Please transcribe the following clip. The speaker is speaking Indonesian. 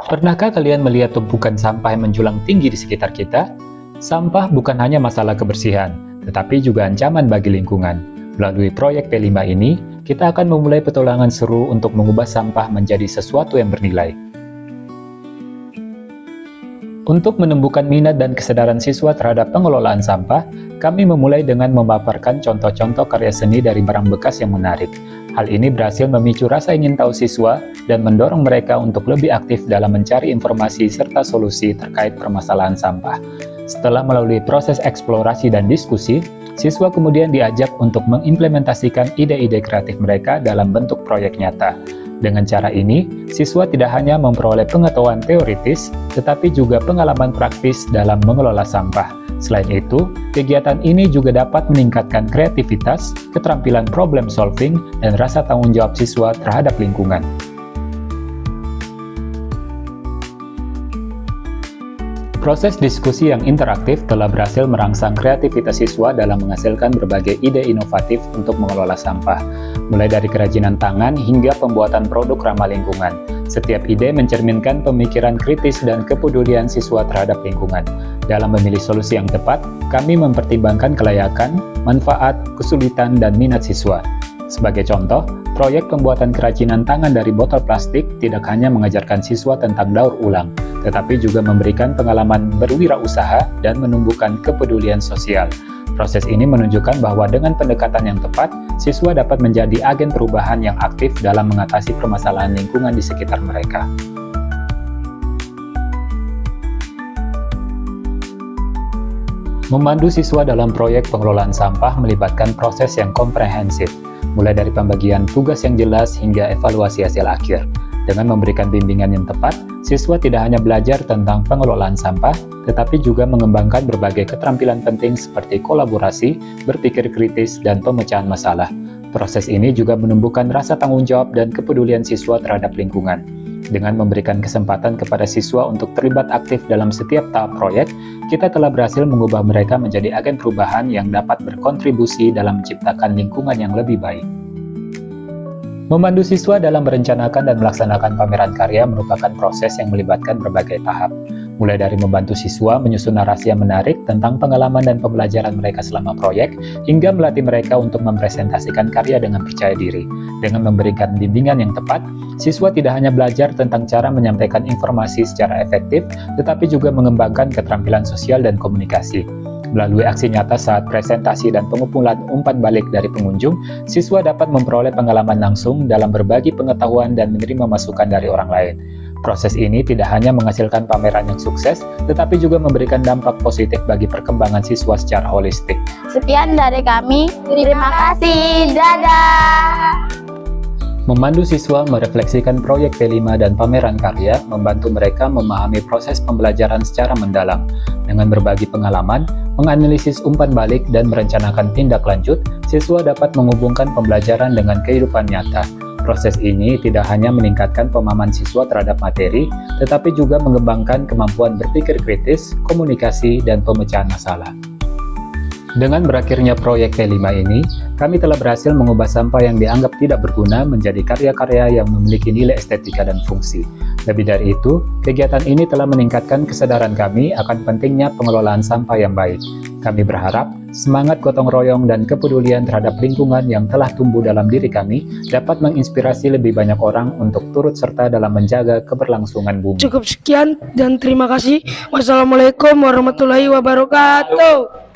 Pernahkah kalian melihat tumpukan sampah yang menjulang tinggi di sekitar kita? Sampah bukan hanya masalah kebersihan, tetapi juga ancaman bagi lingkungan. Melalui proyek P5 ini, kita akan memulai petualangan seru untuk mengubah sampah menjadi sesuatu yang bernilai. Untuk menumbuhkan minat dan kesadaran siswa terhadap pengelolaan sampah, kami memulai dengan memaparkan contoh-contoh karya seni dari barang bekas yang menarik. Hal ini berhasil memicu rasa ingin tahu siswa dan mendorong mereka untuk lebih aktif dalam mencari informasi serta solusi terkait permasalahan sampah. Setelah melalui proses eksplorasi dan diskusi, siswa kemudian diajak untuk mengimplementasikan ide-ide kreatif mereka dalam bentuk proyek nyata. Dengan cara ini, siswa tidak hanya memperoleh pengetahuan teoritis, tetapi juga pengalaman praktis dalam mengelola sampah. Selain itu, kegiatan ini juga dapat meningkatkan kreativitas, keterampilan problem solving, dan rasa tanggung jawab siswa terhadap lingkungan. Proses diskusi yang interaktif telah berhasil merangsang kreativitas siswa dalam menghasilkan berbagai ide inovatif untuk mengelola sampah, mulai dari kerajinan tangan hingga pembuatan produk ramah lingkungan. Setiap ide mencerminkan pemikiran kritis dan kepedulian siswa terhadap lingkungan. Dalam memilih solusi yang tepat, kami mempertimbangkan kelayakan, manfaat, kesulitan, dan minat siswa. Sebagai contoh, proyek pembuatan kerajinan tangan dari botol plastik tidak hanya mengajarkan siswa tentang daur ulang, tetapi juga memberikan pengalaman berwirausaha dan menumbuhkan kepedulian sosial. Proses ini menunjukkan bahwa dengan pendekatan yang tepat, siswa dapat menjadi agen perubahan yang aktif dalam mengatasi permasalahan lingkungan di sekitar mereka. Memandu siswa dalam proyek pengelolaan sampah melibatkan proses yang komprehensif, mulai dari pembagian tugas yang jelas hingga evaluasi hasil akhir. Dengan memberikan bimbingan yang tepat, siswa tidak hanya belajar tentang pengelolaan sampah, tetapi juga mengembangkan berbagai keterampilan penting seperti kolaborasi, berpikir kritis, dan pemecahan masalah. Proses ini juga menumbuhkan rasa tanggung jawab dan kepedulian siswa terhadap lingkungan. Dengan memberikan kesempatan kepada siswa untuk terlibat aktif dalam setiap tahap proyek, kita telah berhasil mengubah mereka menjadi agen perubahan yang dapat berkontribusi dalam menciptakan lingkungan yang lebih baik. Memandu siswa dalam merencanakan dan melaksanakan pameran karya merupakan proses yang melibatkan berbagai tahap. Mulai dari membantu siswa menyusun narasi yang menarik tentang pengalaman dan pembelajaran mereka selama proyek, hingga melatih mereka untuk mempresentasikan karya dengan percaya diri. Dengan memberikan bimbingan yang tepat, siswa tidak hanya belajar tentang cara menyampaikan informasi secara efektif, tetapi juga mengembangkan keterampilan sosial dan komunikasi. Melalui aksi nyata saat presentasi dan pengumpulan umpan balik dari pengunjung, siswa dapat memperoleh pengalaman langsung dalam berbagi pengetahuan dan menerima masukan dari orang lain. Proses ini tidak hanya menghasilkan pameran yang sukses, tetapi juga memberikan dampak positif bagi perkembangan siswa secara holistik. Sekian dari kami, terima kasih, dadah! Memandu siswa merefleksikan proyek P5 dan pameran karya membantu mereka memahami proses pembelajaran secara mendalam. Dengan berbagi pengalaman, menganalisis umpan balik, dan merencanakan tindak lanjut, siswa dapat menghubungkan pembelajaran dengan kehidupan nyata. Proses ini tidak hanya meningkatkan pemahaman siswa terhadap materi, tetapi juga mengembangkan kemampuan berpikir kritis, komunikasi, dan pemecahan masalah. Dengan berakhirnya proyek P5 ini, kami telah berhasil mengubah sampah yang dianggap tidak berguna menjadi karya-karya yang memiliki nilai estetika dan fungsi. Lebih dari itu, kegiatan ini telah meningkatkan kesadaran kami akan pentingnya pengelolaan sampah yang baik. Kami berharap semangat gotong royong dan kepedulian terhadap lingkungan yang telah tumbuh dalam diri kami dapat menginspirasi lebih banyak orang untuk turut serta dalam menjaga keberlangsungan bumi. Cukup sekian dan terima kasih. Wassalamualaikum warahmatullahi wabarakatuh.